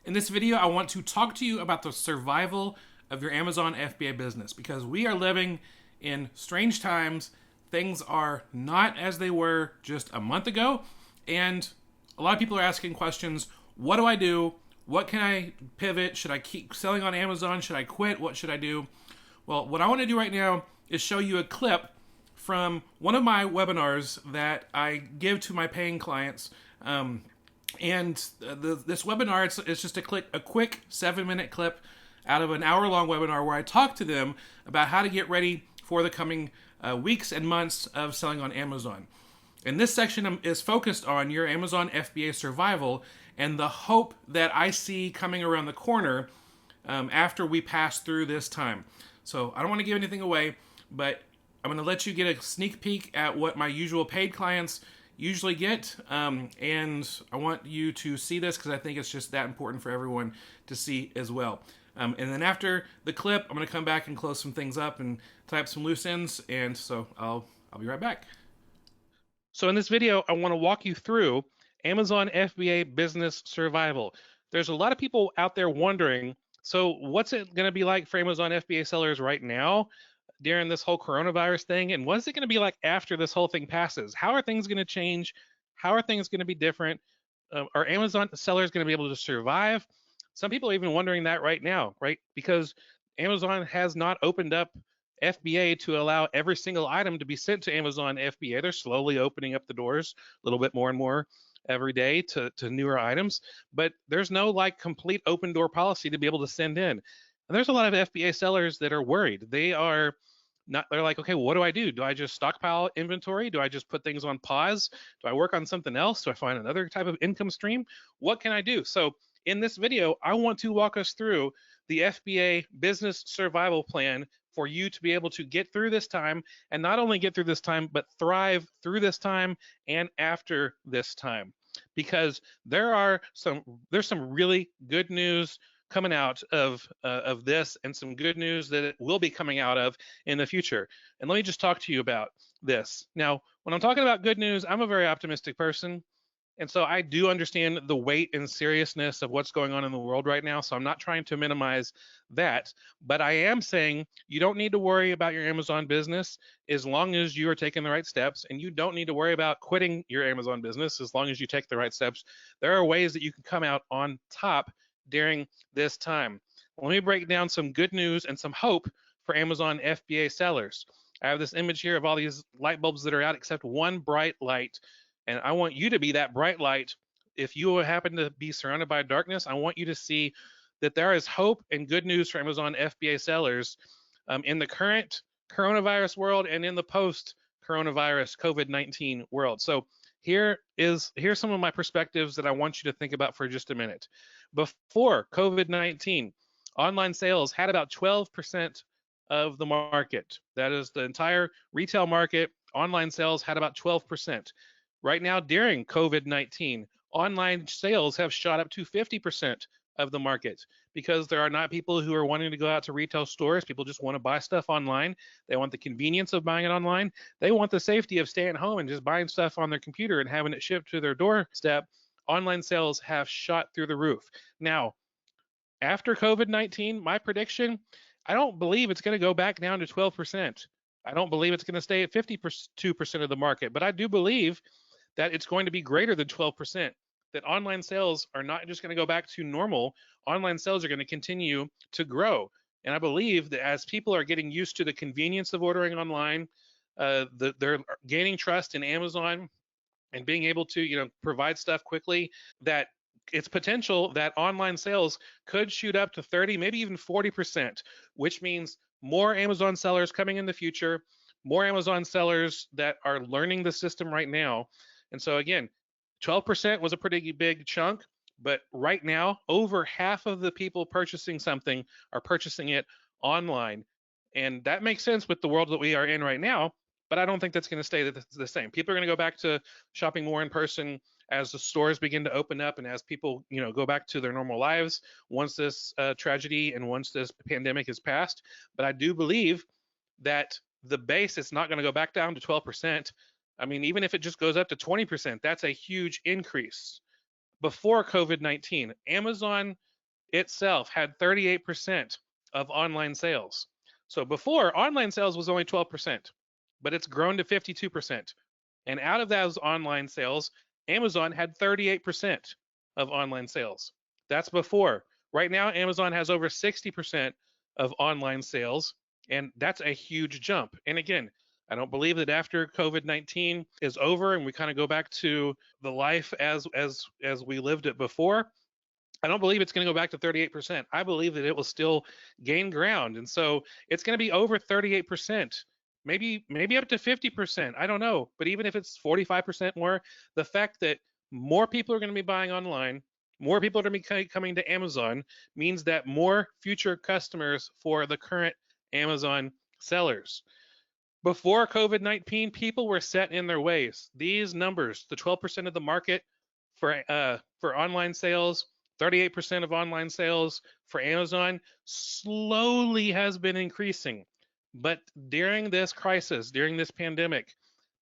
In this video, I want to talk to you about the survival of your Amazon FBA business because we are living in strange times. Things are not as they were just a month ago, and a lot of people are asking questions. What do I do? What can I pivot? Should I keep selling on Amazon? Should I quit? What should I do? Well, what I want to do right now is show you a clip from one of my webinars that I give to my paying clients. This webinar, it's just a quick 7-minute clip out of an hour-long webinar where I talk to them about how to get ready for the coming weeks and months of selling on Amazon. And this section is focused on your Amazon FBA survival and the hope that I see coming around the corner after we pass through this time. So I don't want to give anything away, but I'm going to let you get a sneak peek at what my usual paid clients usually get, and I want you to see this because I think it's just that important for everyone to see as well. And then after the clip, I'm going to come back and close some things up and tie up some loose ends, and so I'll be right back. So in this video, I want to walk you through Amazon FBA business survival. There's a lot of people out there wondering, so what's it going to be like for Amazon FBA sellers right now during this whole coronavirus thing, and what is it going to be like after this whole thing passes? How are things going to change? How are things going to be different? Are Amazon sellers going to be able to survive? Some people are even wondering that right now, right? Because Amazon has not opened up FBA to allow every single item to be sent to Amazon FBA. They're slowly opening up the doors a little bit more and more every day to newer items, but there's no like complete open door policy to be able to send in. And there's a lot of FBA sellers that are worried. They're like, okay, what do I do? Do I just stockpile inventory? Do I just put things on pause? Do I work on something else? Do I find another type of income stream? What can I do? So in this video, I want to walk us through the FBA business survival plan for you to be able to get through this time, and not only get through this time, but thrive through this time and after this time. Because there's some really good news coming out of this, and some good news that it will be coming out of in the future. And let me just talk to you about this. Now, when I'm talking about good news, I'm a very optimistic person. And so I do understand the weight and seriousness of what's going on in the world right now. So I'm not trying to minimize that, but I am saying you don't need to worry about your Amazon business as long as you are taking the right steps, and you don't need to worry about quitting your Amazon business as long as you take the right steps. There are ways that you can come out on top during this time. Let me break down some good news and some hope for Amazon FBA sellers. I have this image here of all these light bulbs that are out except one bright light. And I want you to be that bright light. If you happen to be surrounded by darkness, I want you to see that there is hope and good news for Amazon FBA sellers in the current coronavirus world and in the post-coronavirus COVID-19 world. So here's some of my perspectives that I want you to think about for just a minute. Before COVID-19, online sales had about 12% of the market. That is the entire retail market. Online sales had about 12%. Right now, during COVID-19, online sales have shot up to 50% of the market because there are not people who are wanting to go out to retail stores. People just want to buy stuff online. They want the convenience of buying it online. They want the safety of staying at home and just buying stuff on their computer and having it shipped to their doorstep. Online sales have shot through the roof. Now, after COVID-19, my prediction, I don't believe it's going to go back down to 12%. I don't believe it's going to stay at 52% of the market, but I do believe that it's going to be greater than 12%, that online sales are not just going to go back to normal. Online sales are going to continue to grow. And I believe that as people are getting used to the convenience of ordering online, they're gaining trust in Amazon and being able to provide stuff quickly, that it's potential that online sales could shoot up to 30, maybe even 40%, which means more Amazon sellers coming in the future, more Amazon sellers that are learning the system right now. And so again, 12% was a pretty big chunk, but right now, over half of the people purchasing something are purchasing it online. And that makes sense with the world that we are in right now, but I don't think that's going to stay the same. People are going to go back to shopping more in person as the stores begin to open up and as people go back to their normal lives once this tragedy and once this pandemic is passed. But I do believe that the base is not going to go back down to 12%. I mean, even if it just goes up to 20%, that's a huge increase. Before COVID-19, Amazon itself had 38% of online sales. So before, online sales was only 12%, but it's grown to 52%. And out of those online sales, Amazon had 38% of online sales. That's before. Right now, Amazon has over 60% of online sales, and that's a huge jump. And again, I don't believe that after COVID-19 is over and we kind of go back to the life as we lived it before, I don't believe it's going to go back to 38%. I believe that it will still gain ground. And so it's going to be over 38%, maybe up to 50%. I don't know. But even if it's 45% more, the fact that more people are going to be buying online, more people are going to be coming to Amazon means that more future customers for the current Amazon sellers. Before COVID-19, people were set in their ways. These numbers, the 12% of the market for online sales, 38% of online sales for Amazon, slowly has been increasing. But during this crisis, during this pandemic,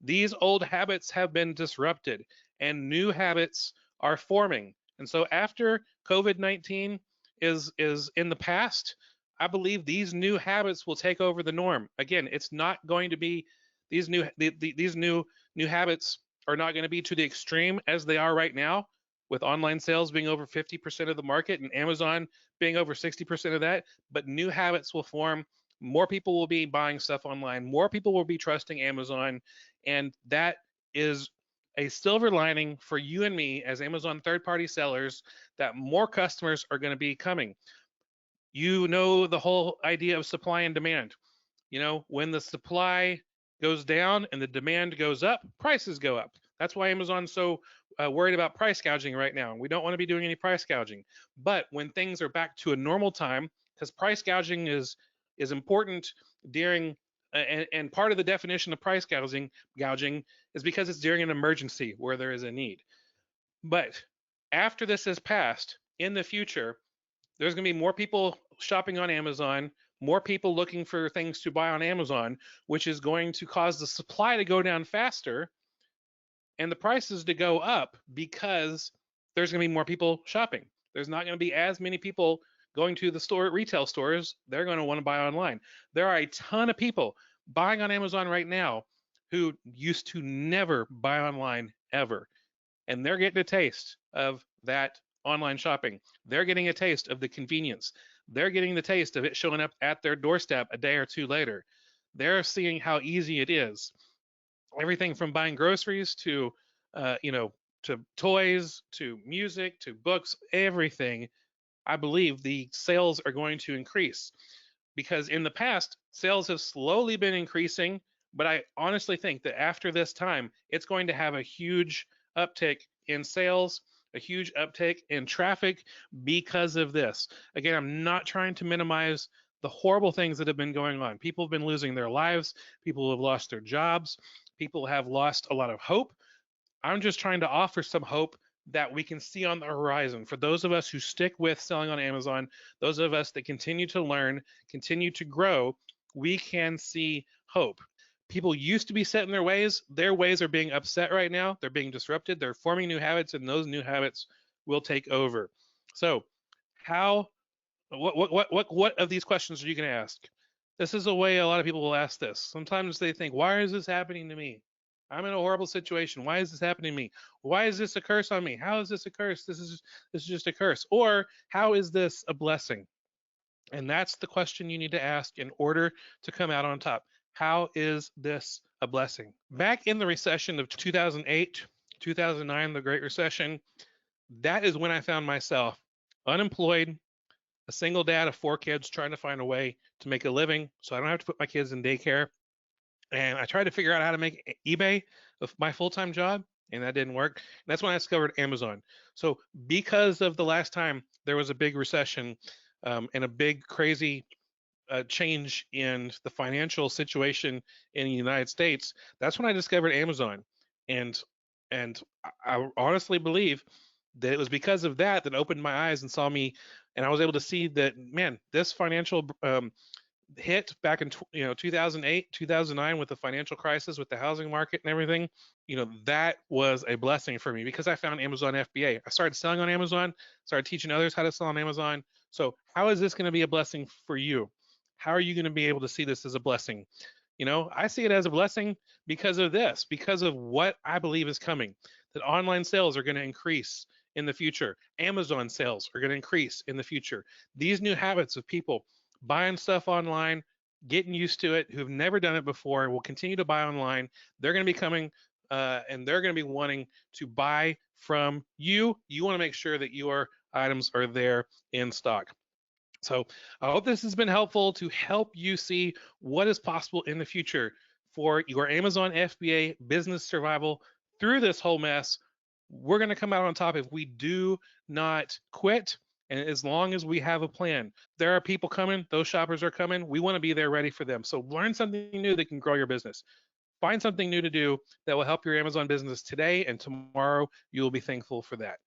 these old habits have been disrupted and new habits are forming. And so after COVID-19 is in the past, I believe these new habits will take over the norm. Again, it's not going to be these new habits are not going to be to the extreme as they are right now, with online sales being over 50% of the market and Amazon being over 60% of that. But new habits will form. More people will be buying stuff online. More people will be trusting Amazon, and that is a silver lining for you and me as Amazon third-party sellers, that more customers are going to be coming. You know the whole idea of supply and demand. You know, when the supply goes down and the demand goes up, prices go up. That's why Amazon's so worried about price gouging right now. We don't want to be doing any price gouging. But when things are back to a normal time, because price gouging is important during and part of the definition of price gouging is because it's during an emergency where there is a need. But after this has passed, in the future, there's going to be more people shopping on Amazon, more people looking for things to buy on Amazon, which is going to cause the supply to go down faster and the prices to go up because there's going to be more people shopping. There's not going to be as many people going to the store, retail stores. They're going to want to buy online. There are a ton of people buying on Amazon right now who used to never buy online ever, and they're getting a taste of that online shopping. They're getting a taste of the convenience. They're getting the taste of it showing up at their doorstep a day or two later. They're seeing how easy it is. Everything from buying groceries to, to toys, to music, to books, everything. I believe the sales are going to increase because in the past, sales have slowly been increasing, but I honestly think that after this time, it's going to have a huge uptick in sales, a huge uptick in traffic because of this. Again, I'm not trying to minimize the horrible things that have been going on. People have been losing their lives, people have lost their jobs, people have lost a lot of hope. I'm just trying to offer some hope that we can see on the horizon. For those of us who stick with selling on Amazon, those of us that continue to learn, continue to grow, we can see hope. People used to be set in their ways are being upset right now. They're being disrupted. They're forming new habits, and those new habits will take over. So, how what of these questions are you going to ask? This is a way a lot of people will ask this. Sometimes they think, why is this happening to me? I'm in a horrible situation. Why is this happening to me? Why is this a curse on me? How is this a curse? This is just a curse. Or how is this a blessing? And that's the question you need to ask in order to come out on top. How is this a blessing? Back in the recession of 2008, 2009, the Great Recession, that is when I found myself unemployed, a single dad of 4 kids trying to find a way to make a living so I don't have to put my kids in daycare. And I tried to figure out how to make eBay my full-time job, and that didn't work. And that's when I discovered Amazon. So because of the last time there was a big recession and a big crazy change in the financial situation in the United States, that's when I discovered Amazon. And and I honestly believe that it was because of that that opened my eyes and saw me, and I was able to see that, man, this financial hit back in 2008, 2009 with the financial crisis, with the housing market and everything, that was a blessing for me because I found Amazon FBA. I started selling on Amazon, started teaching others how to sell on Amazon. So how is this going to be a blessing for you? How are you going to be able to see this as a blessing? I see it as a blessing because of this, because of what I believe is coming, that online sales are going to increase in the future. Amazon sales are going to increase in the future. These new habits of people buying stuff online, getting used to it, who've never done it before, will continue to buy online. They're going to be coming and they're going to be wanting to buy from you. You want to make sure that your items are there in stock. So I hope this has been helpful to help you see what is possible in the future for your Amazon FBA business survival through this whole mess. We're going to come out on top if we do not quit. And as long as we have a plan, there are people coming, those shoppers are coming. We want to be there ready for them. So learn something new that can grow your business. Find something new to do that will help your Amazon business today, and tomorrow you will be thankful for that.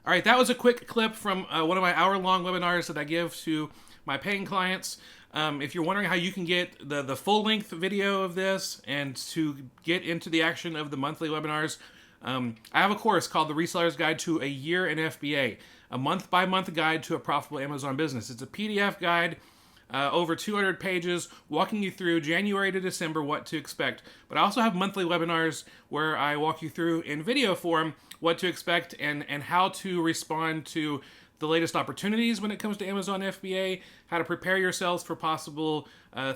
All right, that was a quick clip from one of my hour-long webinars that I give to my paying clients. If you're wondering how you can get the full-length video of this and to get into the action of the monthly webinars, I have a course called The Reseller's Guide to a Year in FBA, a month-by-month guide to a profitable Amazon business. It's a PDF guide, over 200 pages, walking you through January to December what to expect. But I also have monthly webinars where I walk you through in video form what to expect and how to respond to the latest opportunities when it comes to Amazon FBA, how to prepare yourselves for possible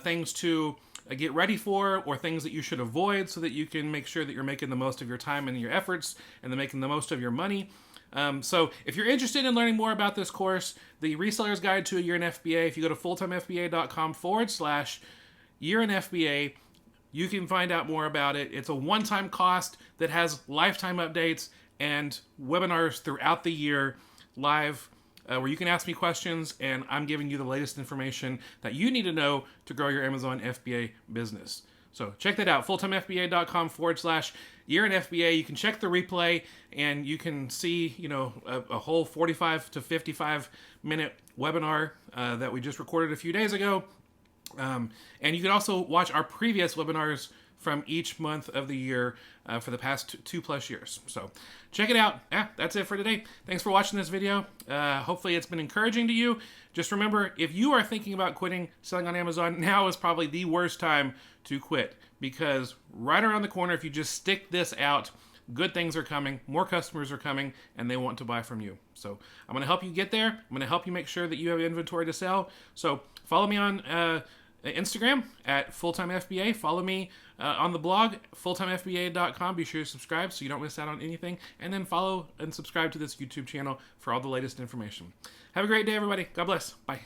things to get ready for, or things that you should avoid so that you can make sure that you're making the most of your time and your efforts and then making the most of your money. So if you're interested in learning more about this course, the Reseller's Guide to a Year in FBA, if you go to fulltimefba.com/year in FBA, you can find out more about it. It's a one-time cost that has lifetime updates and webinars throughout the year live where you can ask me questions and I'm giving you the latest information that you need to know to grow your Amazon FBA business. So check that out, fulltimefba.com/year in FBA. You can check the replay and you can see, a whole 45 to 55 minute webinar that we just recorded a few days ago. And you can also watch our previous webinars from each month of the year for the past 2+ years. So check it out. That's it for today. Thanks for watching this video. Hopefully it's been encouraging to you. Just remember, if you are thinking about quitting selling on Amazon, now is probably the worst time to quit, because right around the corner, if you just stick this out, good things are coming, more customers are coming, and they want to buy from you. So I'm going to help you get there. I'm going to help you make sure that you have inventory to sell. So follow me on Instagram at fulltimefba. Follow me on the blog, fulltimefba.com. Be sure to subscribe so you don't miss out on anything. And then follow and subscribe to this YouTube channel for all the latest information. Have a great day, everybody. God bless. Bye.